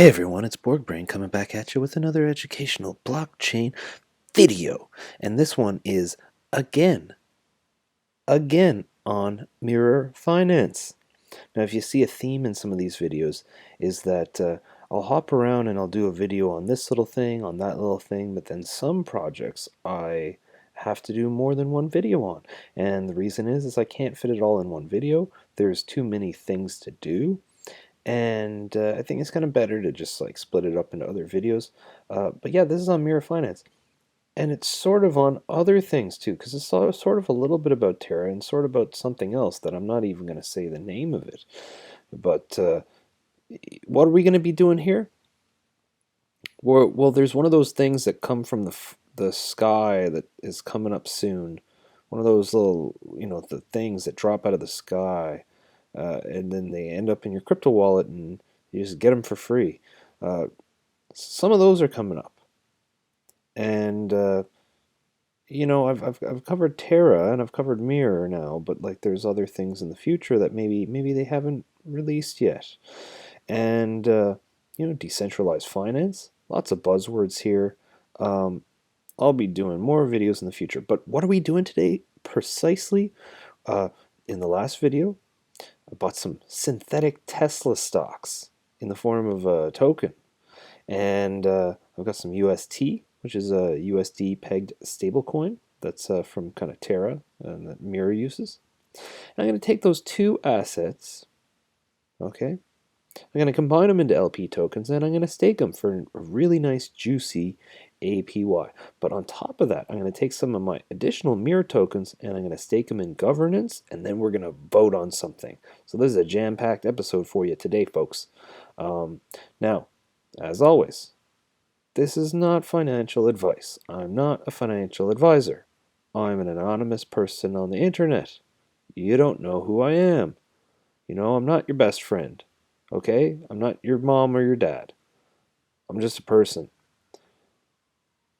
Hey everyone, it's Borg Brain coming back at you with another educational blockchain video. And this one is again on mirror finance. Now, if you see a theme in some of these videos, is that I'll hop around and I'll do a video on this little thing, on that little thing, but then some projects I have to do more than one video on. And the reason is I can't fit it all in one video. There's too many things to do. And I think it's kind of better to just like split it up into other videos. But yeah, this is on Mirror Finance, and it's sort of on other things too, because it's sort of a little bit about Terra and sort of about something else that I'm not even going to say the name of it. But what are we going to be doing here? Well, there's one of those things that come from the sky that is coming up soon. One of those little, the things that drop out of the sky, and then they end up in your crypto wallet, and you just get them for free. Uh, some of those are coming up, and I've covered Terra and I've covered Mirror now, but like there's other things in the future that maybe they haven't released yet, and decentralized finance. Lots of buzzwords here. Um, I'll be doing more videos in the future, but what are we doing today precisely? Uh, in the last video, I bought some synthetic Tesla stocks in the form of a token. And I've got some UST, which is a USD pegged stablecoin that's from kind of Terra and that Mirror uses. And I'm going to take those two assets, okay? I'm going to combine them into LP tokens and I'm going to stake them for a really nice, juicy APY. But on top of that, I'm going to take some of my additional Mirror tokens and I'm going to stake them in governance, and then we're going to vote on something. So this is a jam-packed episode for you today, folks. Now, as always, this is not financial advice. I'm not a financial advisor. I'm an anonymous person on the internet. You don't know who I am. I'm not your best friend. Okay? I'm not your mom or your dad. I'm just a person.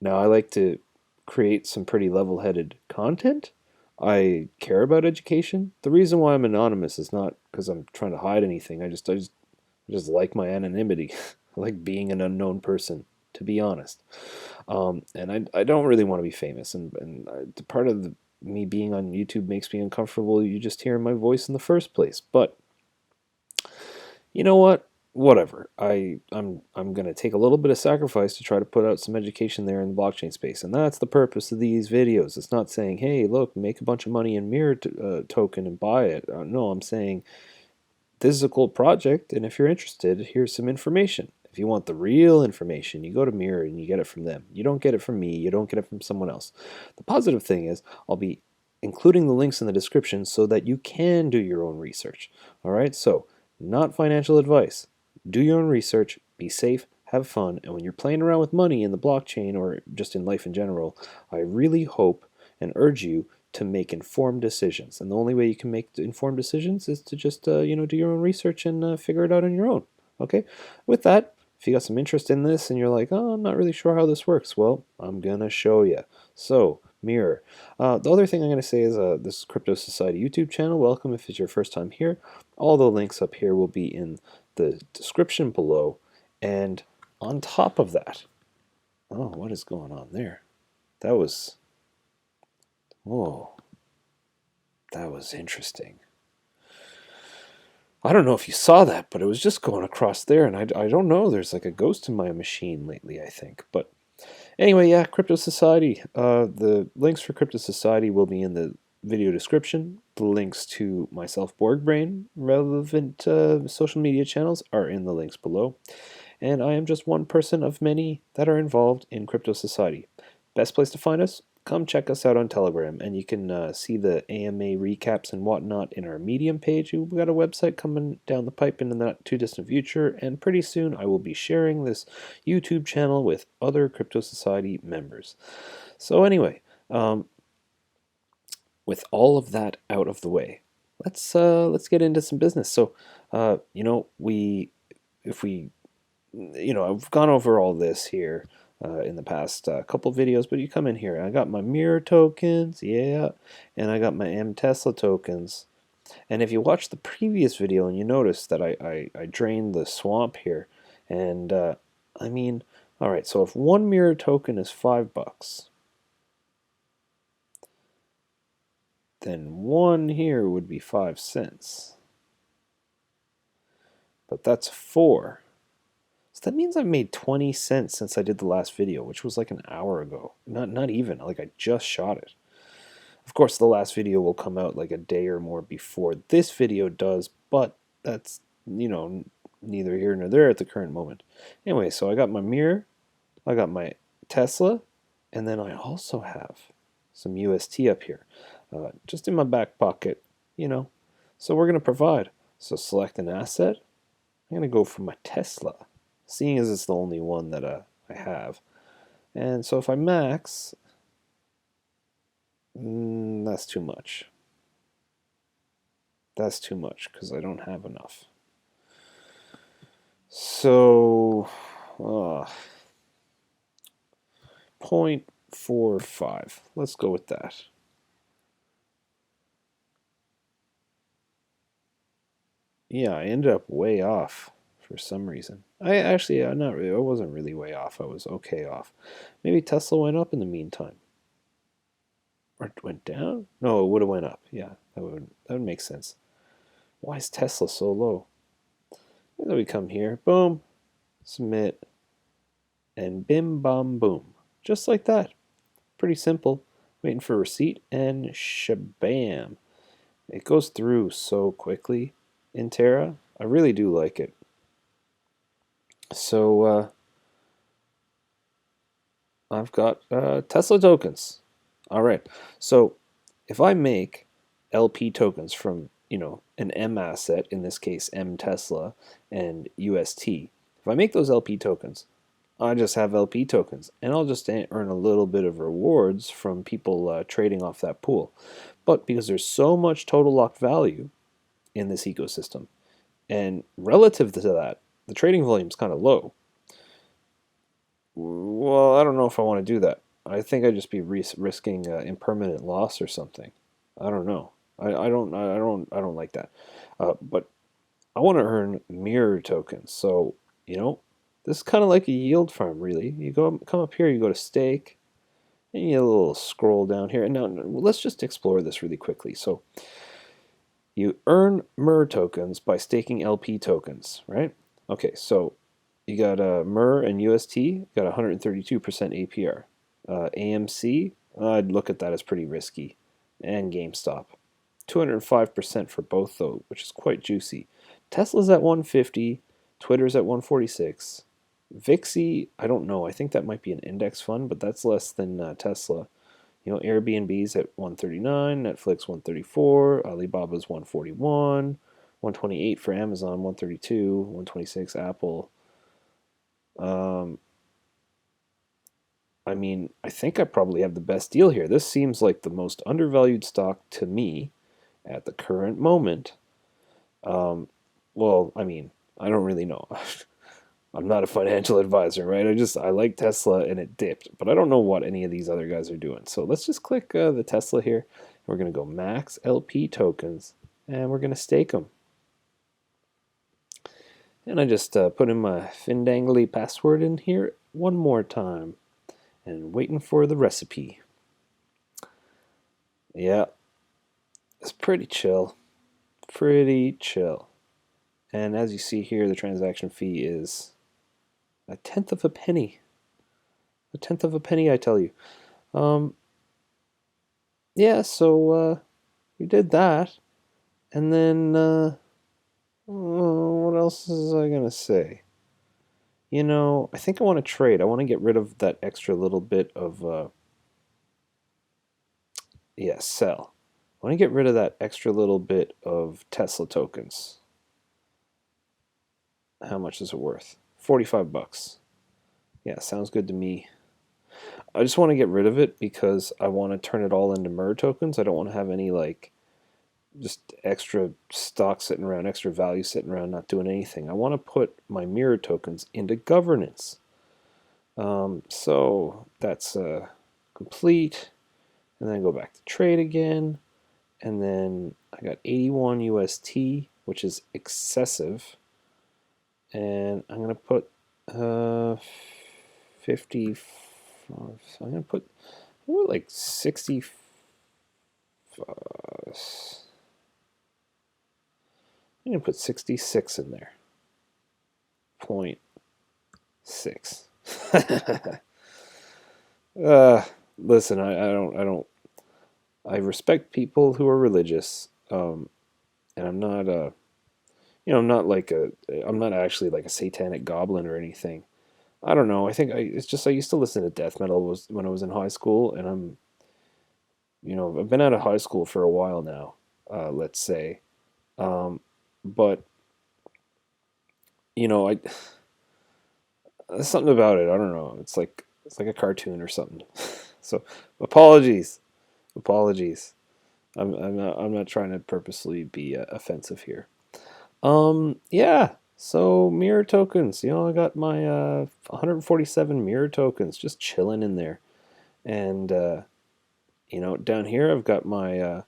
Now, I like to create some pretty level-headed content. I care about education. The reason why I'm anonymous is not because I'm trying to hide anything. I just like my anonymity. I like being an unknown person, to be honest. And I don't really want to be famous. And part of me being on YouTube makes me uncomfortable. You just hearing my voice in the first place. But you know what? Whatever. I'm gonna take a little bit of sacrifice to try to put out some education there in the blockchain space, and that's the purpose of these videos. It's not saying, hey, look, make a bunch of money in Mirror token and buy it. No, I'm saying this is a cool project, and if you're interested, here's some information. If you want the real information, you go to Mirror and you get it from them. You don't get it from me. You don't get it from someone else. The positive thing is I'll be including the links in the description so that you can do your own research. All right, so not financial advice. Do your own research, be safe, have fun, and when you're playing around with money in the blockchain or just in life in general, I really hope and urge you to make informed decisions. And the only way you can make informed decisions is to just do your own research and figure it out on your own. Okay? With that, if you got some interest in this and you're like, oh, I'm not really sure how this works, well, I'm gonna show you. So, Mirror. The other thing I'm going to say is this Crypto Society YouTube channel. Welcome if it's your first time here. All the links up here will be in the description below. And on top of that, oh, what is going on there? That was, oh, that was interesting. I don't know if you saw that, but it was just going across there, and I don't know. There's like a ghost in my machine lately, I think. But anyway, yeah, Crypto Society. The links for Crypto Society will be in the video description. The links to myself, Borg Brain, relevant social media channels are in the links below. And I am just one person of many that are involved in Crypto Society. Best place to find us? Come check us out on Telegram, and you can see the AMA recaps and whatnot in our Medium page. We've got a website coming down the pipe in the not too distant future, and pretty soon I will be sharing this YouTube channel with other Crypto Society members. So anyway, with all of that out of the way, let's get into some business. So I've gone over all this here in the past couple videos, but you come in here, I got my Mirror tokens, yeah, and I got my Tesla tokens. And if you watch the previous video and you notice that I drained the swamp here, And I mean, all right, so if one mirror token is $5, then one here would be 5 cents. But that's 4. So that means I've made 20 cents since I did the last video, which was like an hour ago. Not even, like I just shot it. Of course, the last video will come out like a day or more before this video does, but that's, neither here nor there at the current moment. Anyway, so I got my mirror, I got my Tesla, and then I also have some UST up here, just in my back pocket, So we're going to provide. So select an asset. I'm going to go for my Tesla, seeing as it's the only one that I have. And so if I max, that's too much. That's too much because I don't have enough. So, 0.45. Let's go with that. Yeah, I ended up way off for some reason. I actually, not really. I wasn't really way off. I was okay off. Maybe Tesla went up in the meantime, or it went down. No, it would have went up. Yeah, that would make sense. Why is Tesla so low? And then we come here, boom, submit, and bim bam boom, just like that. Pretty simple. Waiting for a receipt, and shabam. It goes through so quickly in Terra. I really do like it. So I've got Tesla tokens. All right. So if I make LP tokens from, an M asset, in this case M Tesla and UST, if I make those LP tokens, I just have LP tokens, and I'll just earn a little bit of rewards from people trading off that pool. But because there's so much total locked value in this ecosystem, and relative to that, the trading volume is kind of low. Well, I don't know if I want to do that. I think I'd just be risking impermanent loss or something. I don't know. I don't like that. But I want to earn mirror tokens. So this is kind of like a yield farm, really. You come up here, you go to stake, and you get a little scroll down here. And now let's just explore this really quickly. So you earn MER tokens by staking LP tokens, right? Okay, so you got MER and UST, got 132% APR. AMC, I'd look at that as pretty risky. And GameStop, 205% for both, though, which is quite juicy. Tesla's at 150, Twitter's at 146. Vixie, I don't know. I think that might be an index fund, but that's less than Tesla. Airbnb's at 139, Netflix 134, Alibaba's 141, 128 for Amazon, 132, 126 Apple. I think I probably have the best deal here. This seems like the most undervalued stock to me at the current moment. Well, I don't really know. I'm not a financial advisor, right? I like Tesla and it dipped, but I don't know what any of these other guys are doing. So let's just click the Tesla here. We're going to go max LP tokens, and we're going to stake them. And I just put in my Findangly password in here one more time, and waiting for the recipe. Yeah, it's pretty chill. Pretty chill. And as you see here, the transaction fee is a tenth of a penny. A tenth of a penny, I tell you. Yeah, so we did that. And then, what else is I going to say? I think I want to trade. I want to get rid of that extra little bit of, sell. I want to get rid of that extra little bit of Tesla tokens. How much is it worth? $45. Yeah, sounds good to me. I just want to get rid of it because I want to turn it all into MER tokens. I don't want to have any just extra stock sitting around, extra value sitting around, not doing anything. I want to put my mirror tokens into governance. So that's complete. And then go back to trade again. And then I got 81 UST, which is excessive. And I'm going to put Uh, 50. So I'm gonna put like 60. I'm gonna put 66 in there. 0.6. uh, listen, I respect people who are religious, and I'm not I'm not like I'm not actually like a satanic goblin or anything. I don't know. It's just I used to listen to death metal when I was in high school, and I've been out of high school for a while now, let's say. Um, but I there's something about it. I don't know. It's like a cartoon or something. So apologies, apologies. I'm not trying to purposely be offensive here. Yeah. So mirror tokens. I got my 147 mirror tokens just chilling in there, and down here I've got my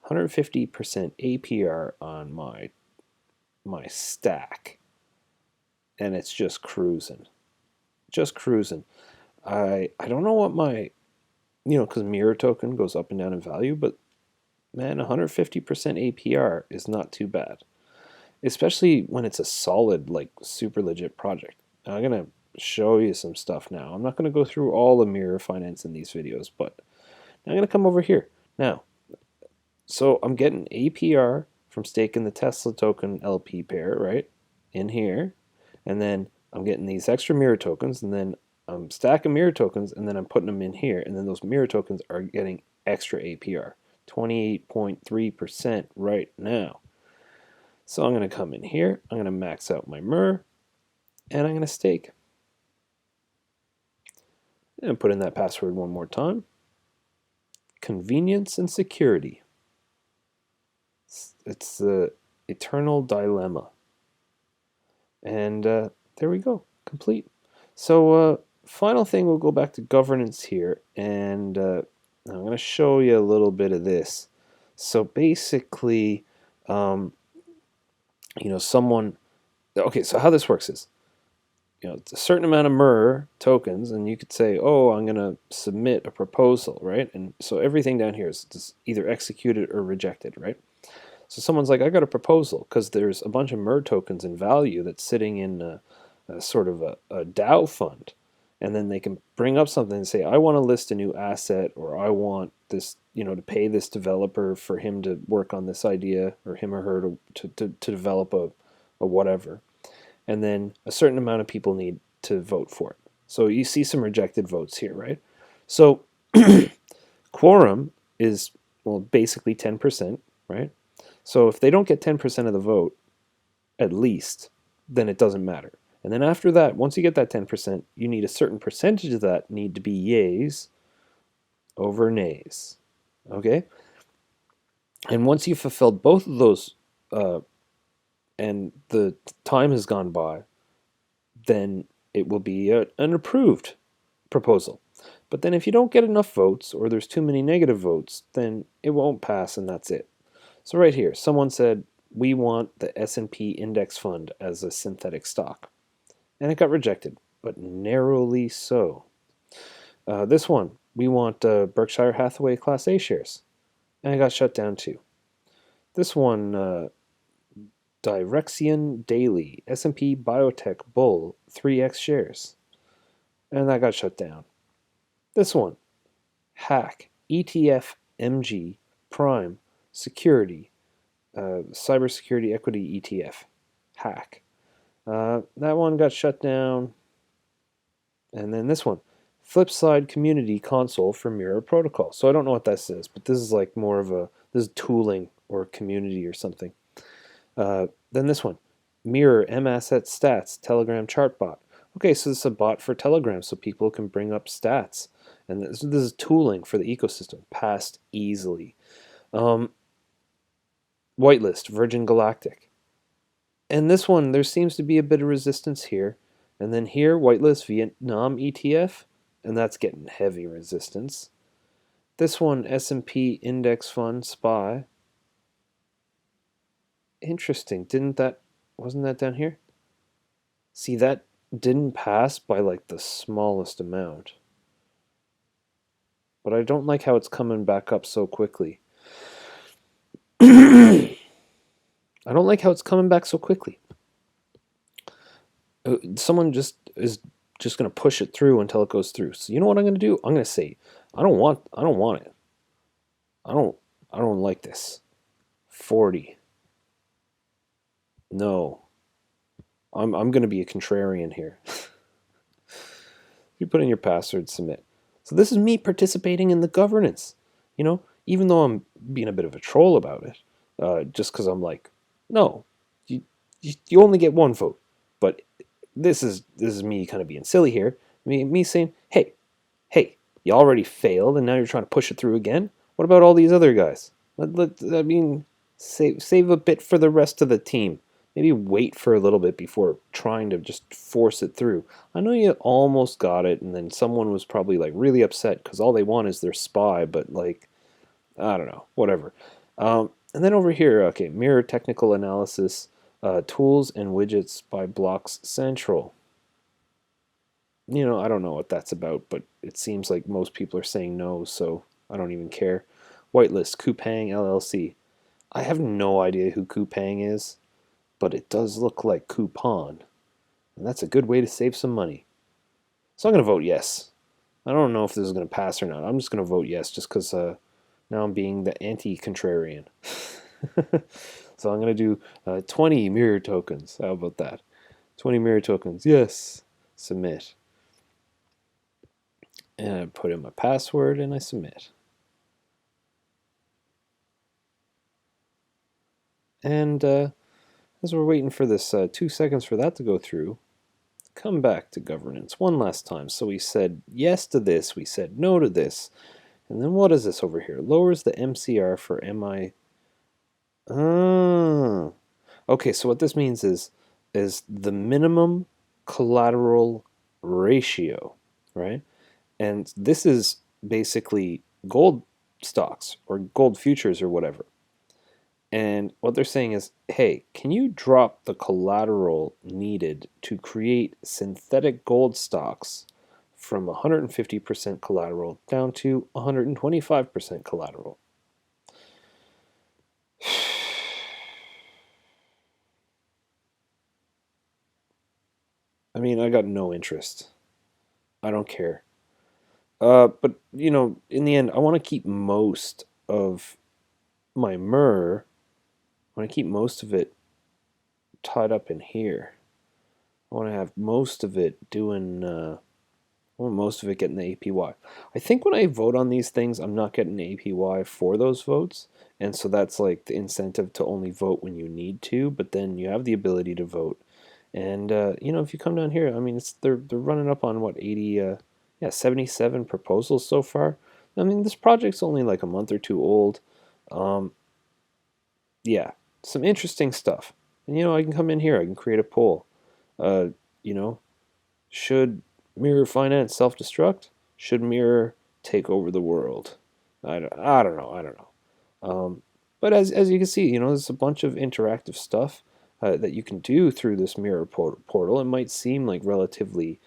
150% APR on my stack, and it's just cruising. I don't know what my because mirror token goes up and down in value, but man, 150% APR is not too bad, especially when it's a solid, like super legit project. Now, I'm gonna show you some stuff now. I'm not gonna go through all the mirror finance in these videos, but I'm gonna come over here now. So I'm getting APR from staking the Tesla token LP pair right in here, and then I'm getting these extra mirror tokens, and then I'm stacking mirror tokens, and then I'm putting them in here, and then those mirror tokens are getting extra APR, 28.3% right now. So I'm going to come in here, I'm going to max out my MER, and I'm going to stake. And put in that password one more time. Convenience and security. It's the eternal dilemma. And there we go, complete. So final thing, we'll go back to governance here, and I'm going to show you a little bit of this. So basically, someone, okay, so how this works is, it's a certain amount of MER tokens, and you could say, oh, I'm going to submit a proposal, right? And so everything down here is just either executed or rejected, right? So someone's like, I got a proposal because there's a bunch of MER tokens in value that's sitting in a sort of a DAO fund. And then they can bring up something and say, I want to list a new asset, or I want this, to pay this developer for him to work on this idea, or him or her to develop a whatever. And then a certain amount of people need to vote for it. So you see some rejected votes here, right? So quorum is, well, basically 10%, right? So if they don't get 10% of the vote, at least, then it doesn't matter. And then after that, once you get that 10%, you need a certain percentage of that need to be yays over nays. Okay? And once you've fulfilled both of those, and the time has gone by, then it will be an approved proposal. But then if you don't get enough votes, or there's too many negative votes, then it won't pass, and that's it. So right here, someone said, we want the S&P index fund as a synthetic stock. And it got rejected, but narrowly so. This one, we want Berkshire Hathaway Class A shares. And it got shut down too. This one, Direxion Daily, S&P Biotech Bull, 3X shares. And that got shut down. This one, Hack, ETF MG, Prime, Security, Cybersecurity Equity ETF, Hack. That one got shut down. And then this one, Flipside Community Console for Mirror Protocol. So I don't know what that says, but this is like more of this is tooling or community or something. Then this one, Mirror M Asset Stats Telegram Chart Bot. Okay, so this is a bot for Telegram, so people can bring up stats. And this is tooling for the ecosystem. Passed easily. Whitelist, Virgin Galactic. And this one, there seems to be a bit of resistance here. And then here, whitelist Vietnam ETF, and that's getting heavy resistance. This one, S&P Index Fund SPY. Interesting. Wasn't that down here? See that? didn't pass by like the smallest amount. But I don't like how it's coming back up so quickly. I don't like how it's coming back so quickly. Someone just is just going to push it through until it goes through. So you know what I'm going to do? I'm going to say I don't want it. I don't I don't like this. 40. No. I'm going to be a contrarian here. You put in your password, submit. So this is me participating in the governance. Even though I'm being a bit of a troll about it, just because I'm like, no, you only get one vote. But this is me kind of being silly here. Me saying, hey, you already failed, and now you're trying to push it through again. What about all these other guys? I mean, save a bit for the rest of the team. Maybe wait for a little bit before trying to just force it through. I know you almost got it, and then someone was probably like really upset because all they want is their spy, but like, I don't know, whatever. And then over here, okay, mirror technical analysis, tools and widgets by Blocks Central. I don't know what that's about, but it seems like most people are saying no, so I don't even care. Whitelist, Coupang LLC. I have no idea who Coupang is, but it does look like coupon, and that's a good way to save some money. So I'm going to vote yes. I don't know if this is going to pass or not. I'm just going to vote yes just because now I'm being the anti-contrarian. So I'm going to do 20 mirror tokens. How about that? 20 mirror tokens. Yes. Submit. And I put in my password and I submit. And as we're waiting for this 2 seconds for that to go through, come back to governance one last time. So we said yes to this, we said no to this. And then what is this over here? Lowers the MCR for MI. Ah. Okay, so what this means is the minimum collateral ratio, right? And this is basically gold stocks or gold futures or whatever. And what they're saying is, hey, can you drop the collateral needed to create synthetic gold stocks from 150% collateral down to 125% collateral? I mean, I got no interest. I don't care. But in the end, I want to keep most of my myrrh. I want to keep most of it tied up in here. I want to have most of it doing. I want most of it getting the APY. I think when I vote on these things, I'm not getting the APY for those votes, and so that's like the incentive to only vote when you need to. But then you have the ability to vote, and if you come down here, I mean, they're running up on what 80, 77 proposals so far. I mean, this project's only like a month or two old. Um, yeah, some interesting stuff. And I can come in here, I can create a poll. Uh, you know, should Mirror Finance self destruct? Should Mirror take over the world? I don't know. I don't know. But as you can see, there's a bunch of interactive stuff that you can do through this Mirror portal. It might seem like relatively,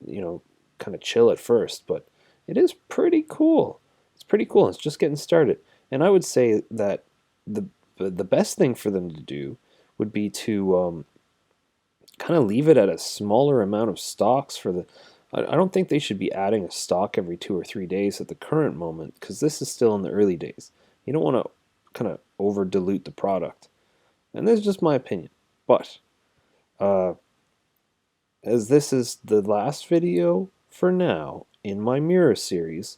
you know, kind of chill at first, but it is pretty cool. It's pretty cool. It's just getting started. And I would say that the best thing for them to do would be to kind of leave it at a smaller amount of stocks for the. I don't think they should be adding a stock every 2 or 3 days at the current moment because this is still in the early days. You don't want to kind of over dilute the product, and this is just my opinion. But uh, as this is the last video for now in my mirror series,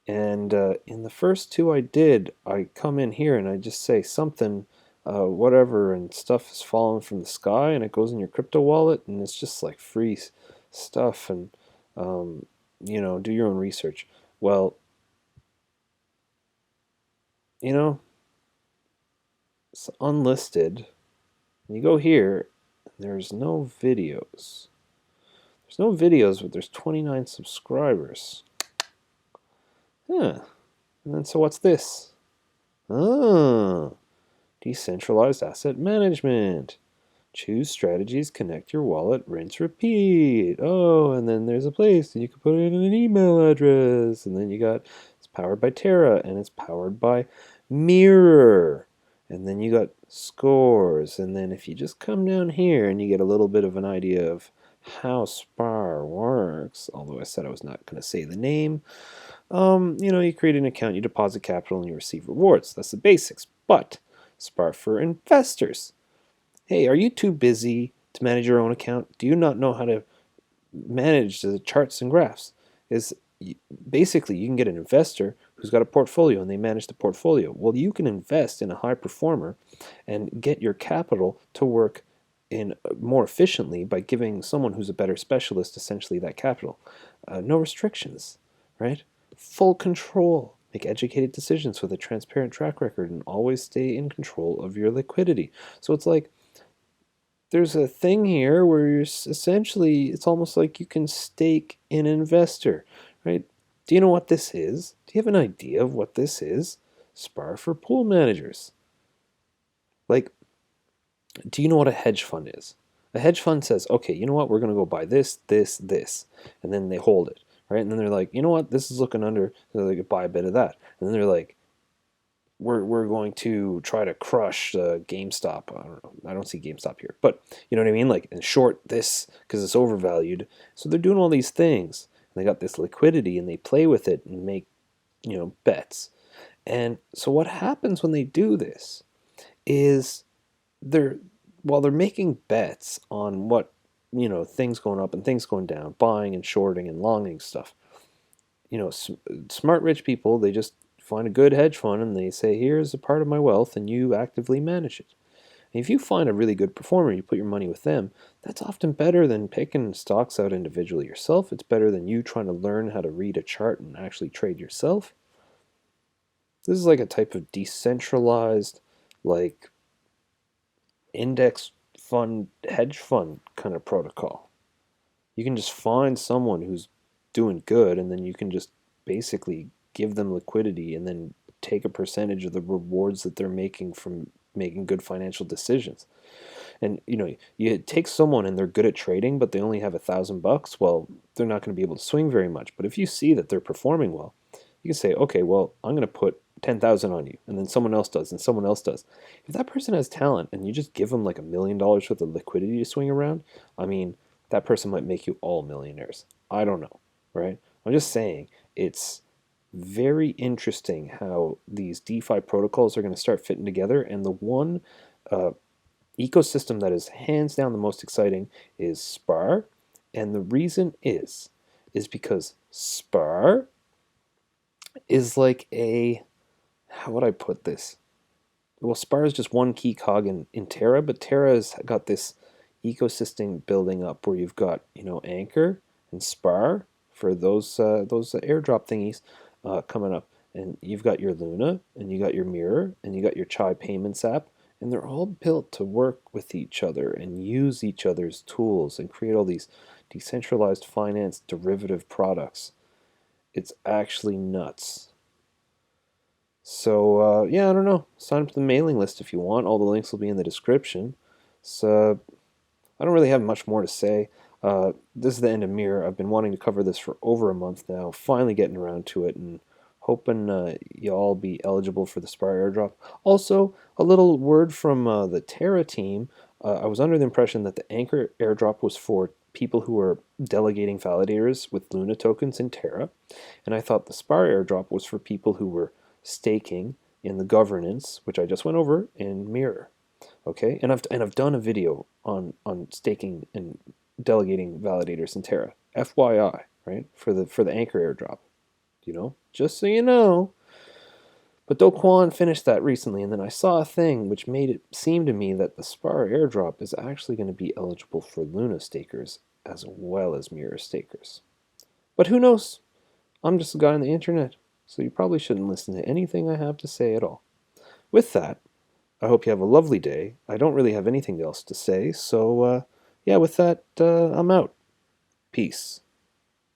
and in the first two I come in here and I just say something, whatever, and stuff is falling from the sky and it goes in your crypto wallet and it's just like free stuff and, do your own research. Well, it's unlisted. You go here, there's no videos. There's no videos, but there's 29 subscribers. Huh. And then so what's this? Ah. Decentralized asset management. Choose strategies, connect your wallet, rinse, repeat. Oh, and then there's a place, and you can put in an email address. And then you got, it's powered by Terra, and it's powered by Mirror. And then you got scores. And then if you just come down here and you get a little bit of an idea of how Spar works, although I said I was not going to say the name, you create an account, you deposit capital, and you receive rewards. That's the basics. But Spar for investors. Hey, are you too busy to manage your own account? Do you not know how to manage the charts and graphs? Is basically you can get an investor who's got a portfolio and they manage the portfolio. Well, you can invest in a high performer and get your capital to work in more efficiently by giving someone who's a better specialist essentially that capital. No restrictions, right? Full control. Make educated decisions with a transparent track record and always stay in control of your liquidity. So it's like there's a thing here where you're essentially, it's almost like you can stake an investor, right? Do you know what this is? Do you have an idea of what this is? Spar for pool managers. Like, do you know what a hedge fund is? A hedge fund says, okay, you know what? We're going to go buy this, this, this. And then they hold it, right? And then they're like, you know what? This is looking under. So they could buy a bit of that. And then they're like, we're going to try to crush GameStop. I don't know. I don't see GameStop here, but you know what I mean. Like, and short this because it's overvalued. So they're doing all these things. And they got this liquidity, and they play with it and make bets. And so what happens when they do this is they're while they're making bets on what things going up and things going down, buying and shorting and longing stuff. Smart rich people, they just find a good hedge fund and they say, here's a part of my wealth, and you actively manage it. And if you find a really good performer, you put your money with them, that's often better than picking stocks out individually yourself. It's better than you trying to learn how to read a chart and actually trade yourself. This is like a type of decentralized, like index fund, hedge fund kind of protocol. You can just find someone who's doing good, and then you can just basically give them liquidity and then take a percentage of the rewards that they're making from making good financial decisions. And you take someone and they're good at trading, but they only have $1,000. Well, they're not going to be able to swing very much. But if you see that they're performing well, you can say, okay, well, I'm going to put 10,000 on you, and then someone else does, and someone else does. If that person has talent and you just give them like $1 million worth of liquidity to swing around, I mean, that person might make you all millionaires. I don't know, right? I'm just saying it's very interesting how these DeFi protocols are going to start fitting together, and the one uh, ecosystem that is hands down the most exciting is Spar, and the reason is because Spar is like how would I put this? Well, Spar is just one key cog in Terra, but Terra's got this ecosystem building up where you've got Anchor and Spar for those airdrop thingies coming up, and you've got your Luna, and you got your Mirror, and you got your Chai payments app, and they're all built to work with each other and use each other's tools and create all these decentralized finance derivative products. It's actually nuts. So yeah, I don't know. Sign up to the mailing list if you want. All the links will be in the description. So I don't really have much more to say. This is the end of Mirror. I've been wanting to cover this for over a month now. Finally getting around to it, and hoping you all be eligible for the Spar airdrop. Also, a little word from the Terra team. I was under the impression that the Anchor airdrop was for people who are delegating validators with Luna tokens in Terra, and I thought the Spar airdrop was for people who were staking in the governance, which I just went over in Mirror. Okay, and I've done a video on staking and delegating validators in Terra. FYI, right? For the Anchor airdrop. Just so you know. But Do Kwon finished that recently, and then I saw a thing which made it seem to me that the Spar airdrop is actually going to be eligible for Luna stakers as well as Mirror stakers. But who knows? I'm just a guy on the internet, so you probably shouldn't listen to anything I have to say at all. With that, I hope you have a lovely day. I don't really have anything else to say, so yeah, with that, I'm out. Peace.